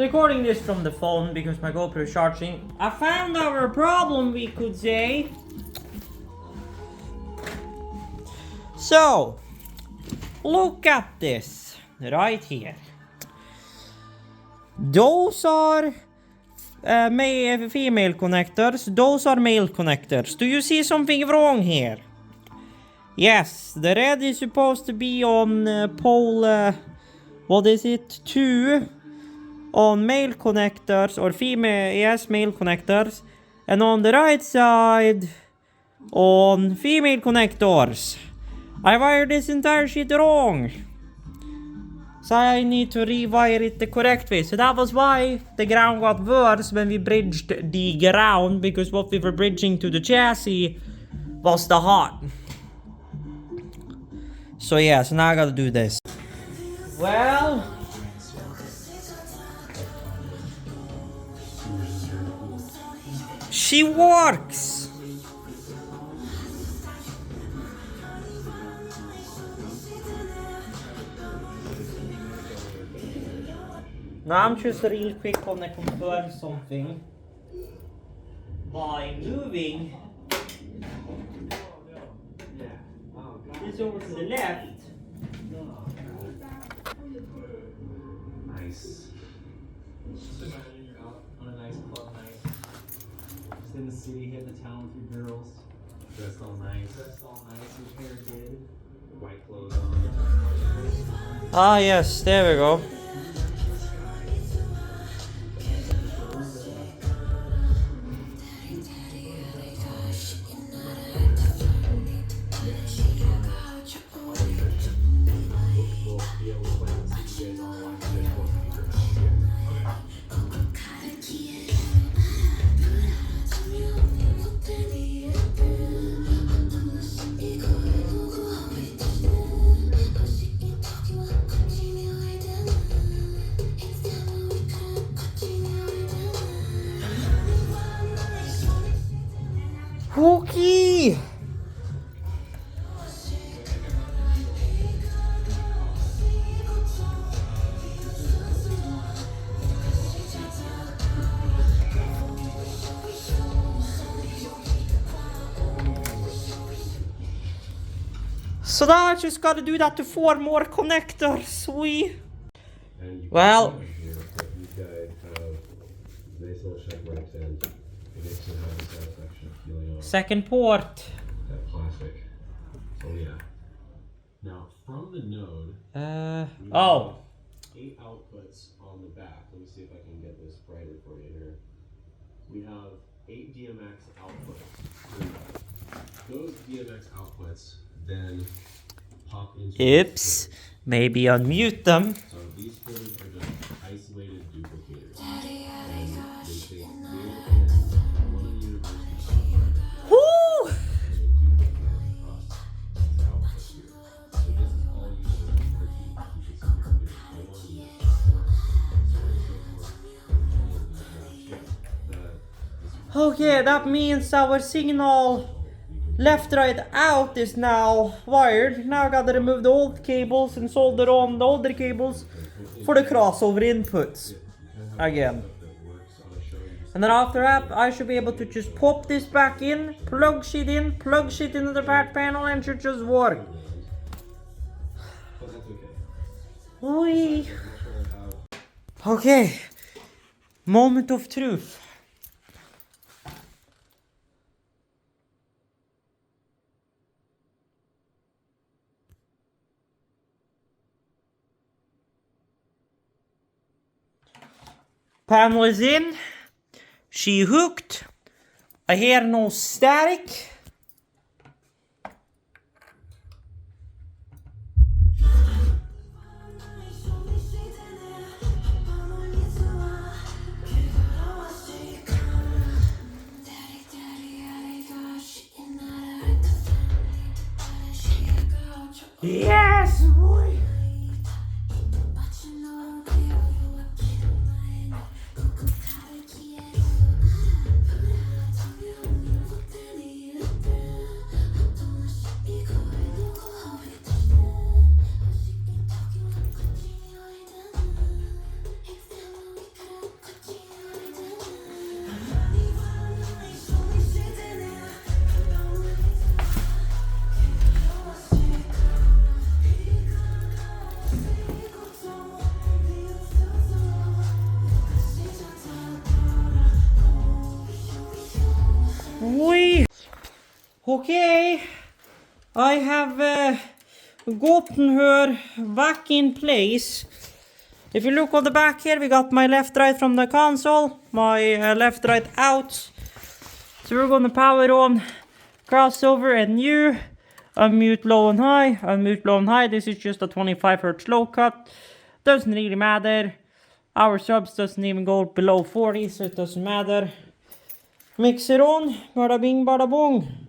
recording this from the phone because my GoPro is charging. I found our problem, we could say. So, look at this right here. Those are female connectors. Those are male connectors. Do you see something wrong here? Yes, the red is supposed to be on pole, what is it, 2 on male connectors, or female, yes, male connectors, and on the right side on female connectors. I wired this entire shit wrong, so I need to rewire it the correct way. So that was why the ground got worse when we bridged the ground, because what we were bridging to the chassis was the hot. So yeah, so now I gotta do this. Well, she works. Now I'm just real quick gonna confirm something by moving this over to the left. Nice. Just imagine you're out on a nice club night, just in the city, hit the town with your girls, dressed all nice, your hair did, white clothes on. Ah yes, there we go. Cookie! So now I just gotta do that to 4 more connectors. Well, second port. That plastic. So yeah. Now from the node, oh. 8 outputs on the back. Let me see if I can get this brighter for you here. We have 8 DMX outputs. Those DMX outputs then pop into. Oops. Maybe unmute them. So these filters are just isolated duplicators. And they take one university. Woo! Okay, that means our signal left, right, out is now wired. Now I gotta remove the old cables and solder on the older cables for the crossover inputs again. And then after that, I should be able to just pop this back in, plug shit into the back panel, and should just work. Oi. Okay, moment of truth. Panel is in. She hooked. I hear no static. Yes, boy. Okay, I have gotten her back in place. If you look on the back here, we got my left right from the console, my left right out. So we're gonna power on crossover and new, unmute low and high, unmute low and high. This is just a 25 Hz low cut. Doesn't really matter. Our subs doesn't even go below 40, so it doesn't matter. Mix it on, bada bing bada bong.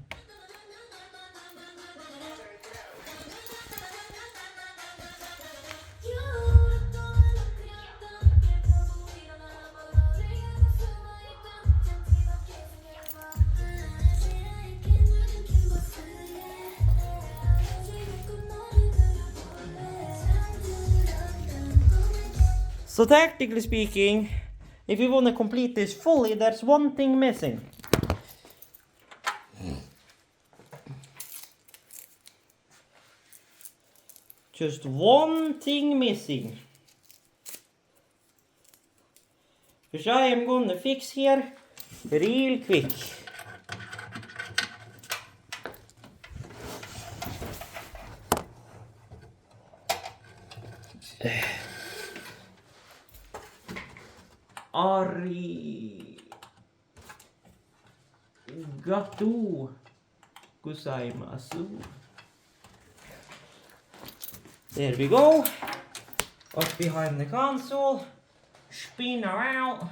So technically speaking, if you want to complete this fully, there's one thing missing. Just one thing missing. Which I am gonna fix here real quick. Arigatou gozaimasu. There we go. Up behind the console. Spin around.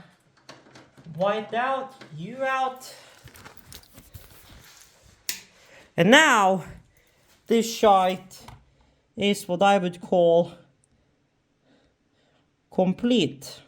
White out. You out. And now, this shite is what I would call complete.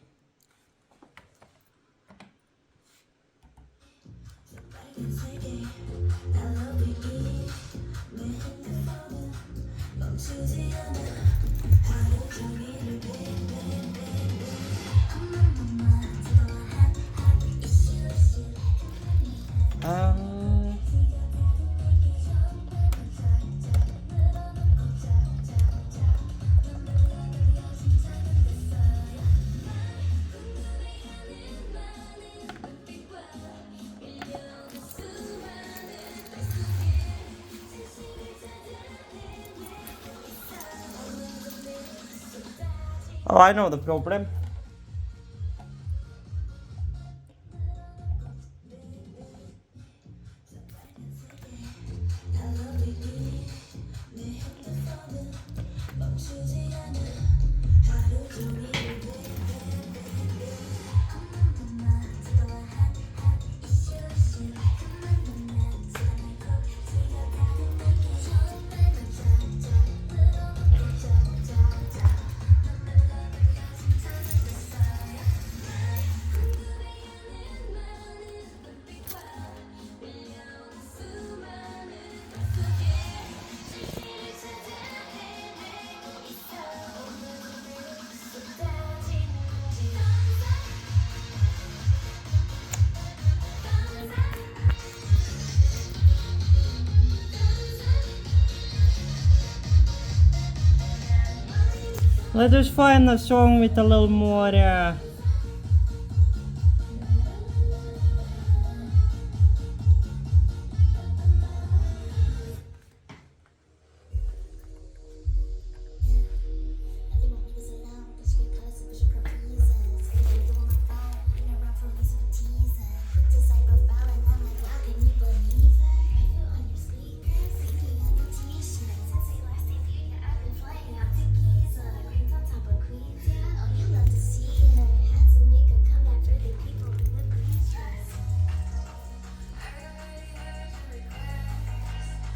Oh, I know the problem. Let us find a song with a little more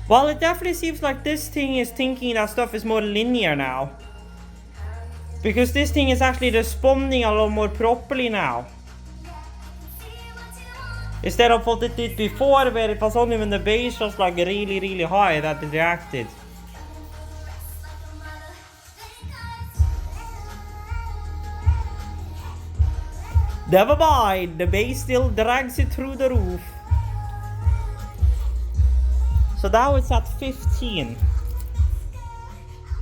well, it definitely seems like this thing is thinking that stuff is more linear now. Because this thing is actually responding a lot more properly now. Instead of what it did before, where it was only when the bass was like really, really high that it reacted. Never mind, the bass still drags it through the roof. So now it's at 15.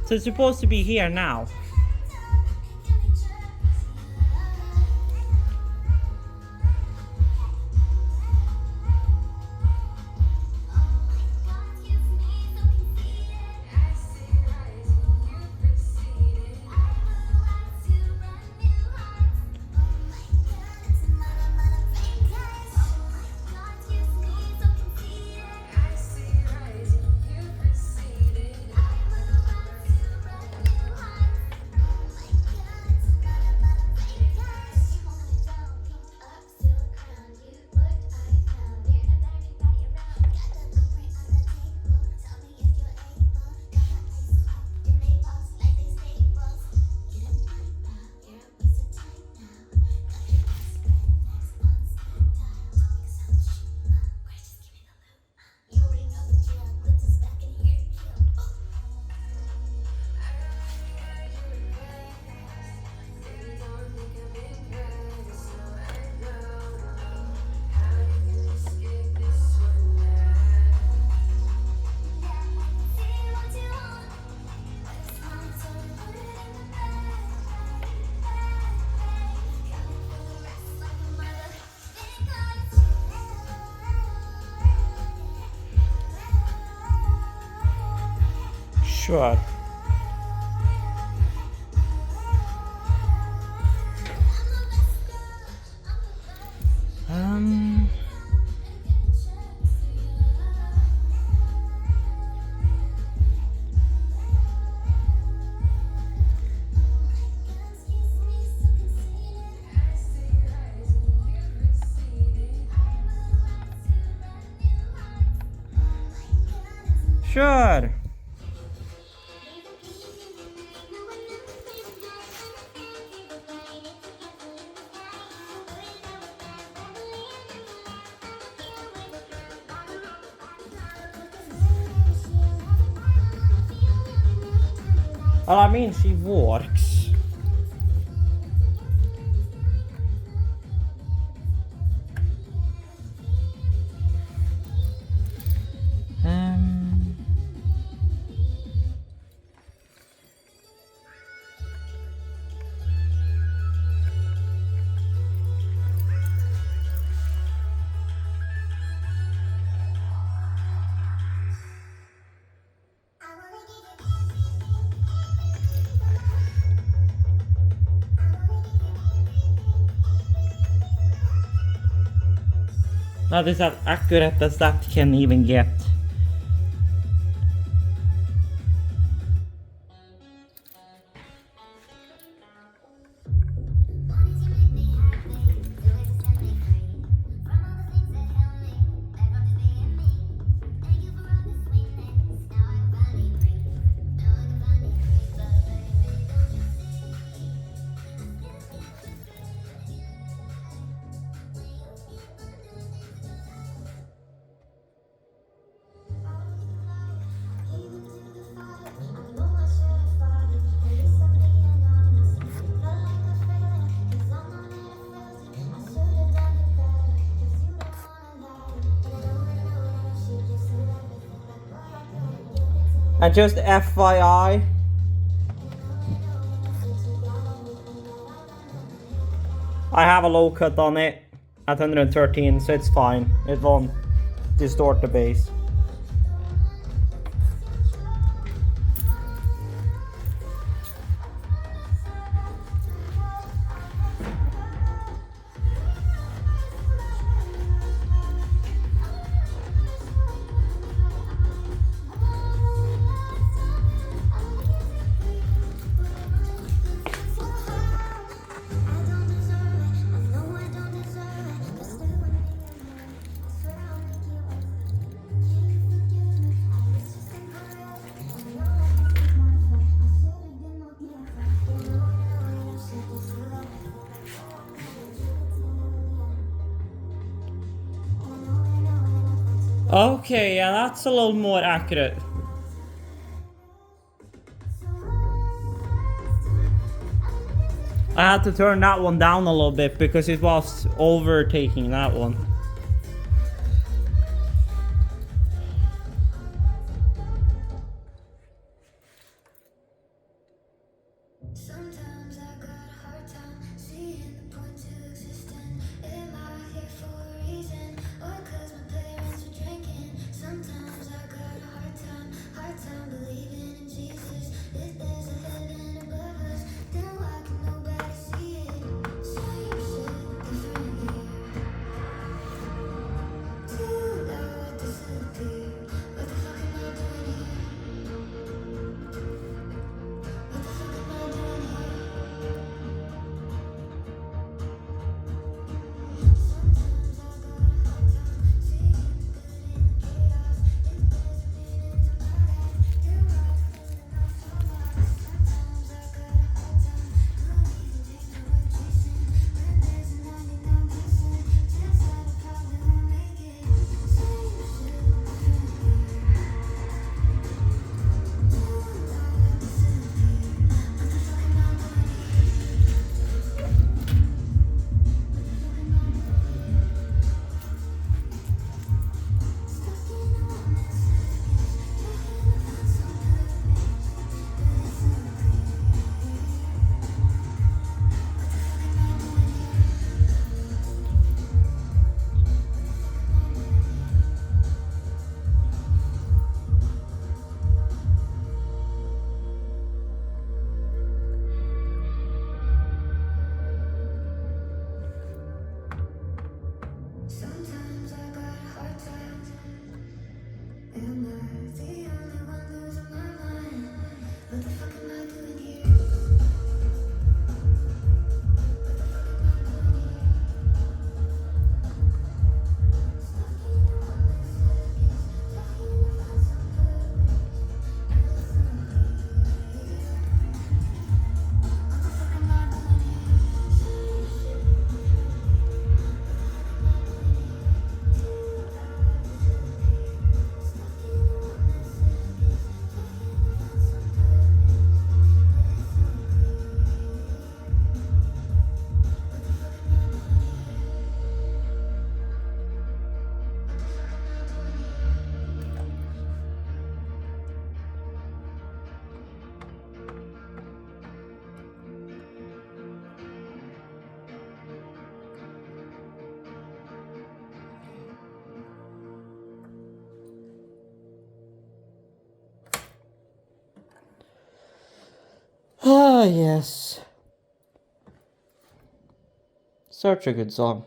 So it's supposed to be here now. Sure. Sure. Well, I mean, she works. That is as accurate as that can even get. And just FYI, I have a low cut on it at 113, so it's fine. It won't distort the bass. Okay, yeah, that's a little more accurate. I had to turn that one down a little bit because it was overtaking that one. Sometimes I got a hard time seeing the point to existing. Am I here for a reason? Or 'cause my parents were drinking? Sometimes I got a hard time believing in Jesus. If there's a heaven above us, then why can nobody see it? Same shit, different year. Ah, yes. Such a good song.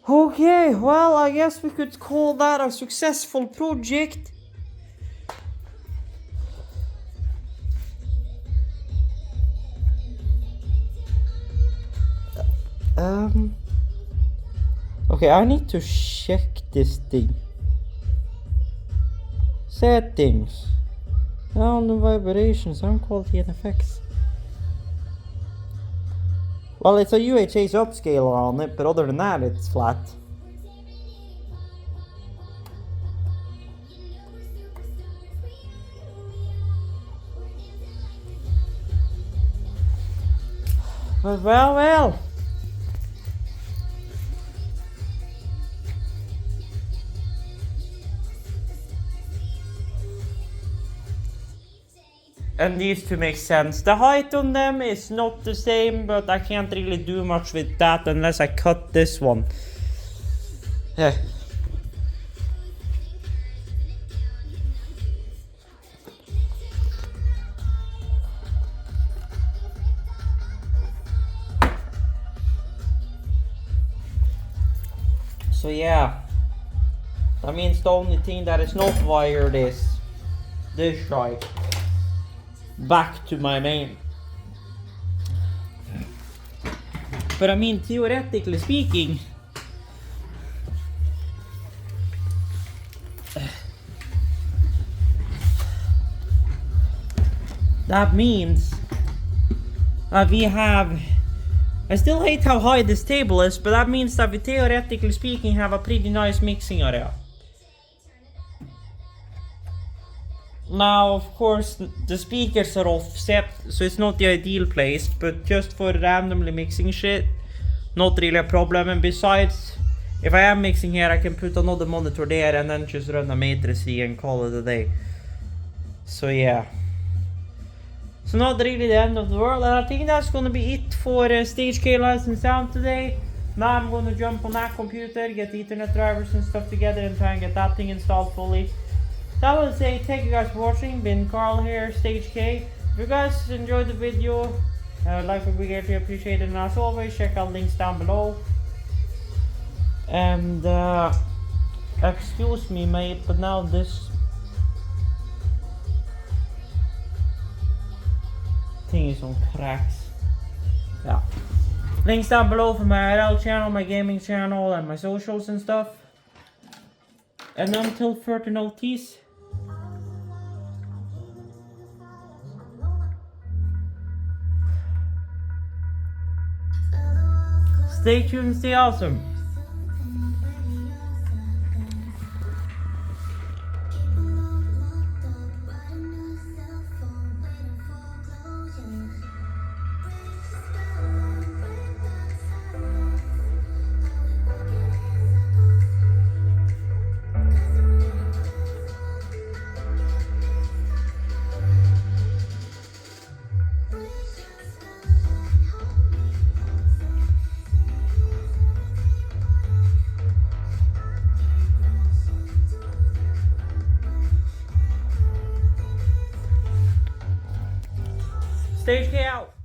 Okay, well, I guess we could call that a successful project. Okay, I need to check this thing. Settings. Sound and vibration, sound quality and effects. Well, it's a UHS upscaler on it, but other than that, it's flat. Well. And these two make sense. The height on them is not the same, but I can't really do much with that unless I cut this one. Yeah. So yeah, that means the only thing that is not wired is this drive back to my main. But I mean, theoretically speaking, that means we have, I still hate how high this table is, but that means that we theoretically speaking have a pretty nice mixing area. Now, of course, the speakers are offset, so it's not the ideal place, but just for randomly mixing shit, not really a problem. And besides, if I am mixing here, I can put another monitor there and then just run a Matrix and call it a day. So yeah. So not really the end of the world, and I think that's gonna be it for Stage K Lights and Sound today. Now I'm gonna jump on that computer, get the Ethernet drivers and stuff together and try and get that thing installed fully. So I will say thank you guys for watching. Been Carl here, Stage K. If you guys enjoyed the video, like would be greatly appreciated, and as always, check out links down below. And excuse me mate, but now this thing is on cracks. Yeah. Links down below for my IRL channel, my gaming channel, and my socials and stuff. And until further notice, stay tuned, stay awesome. Stage K out.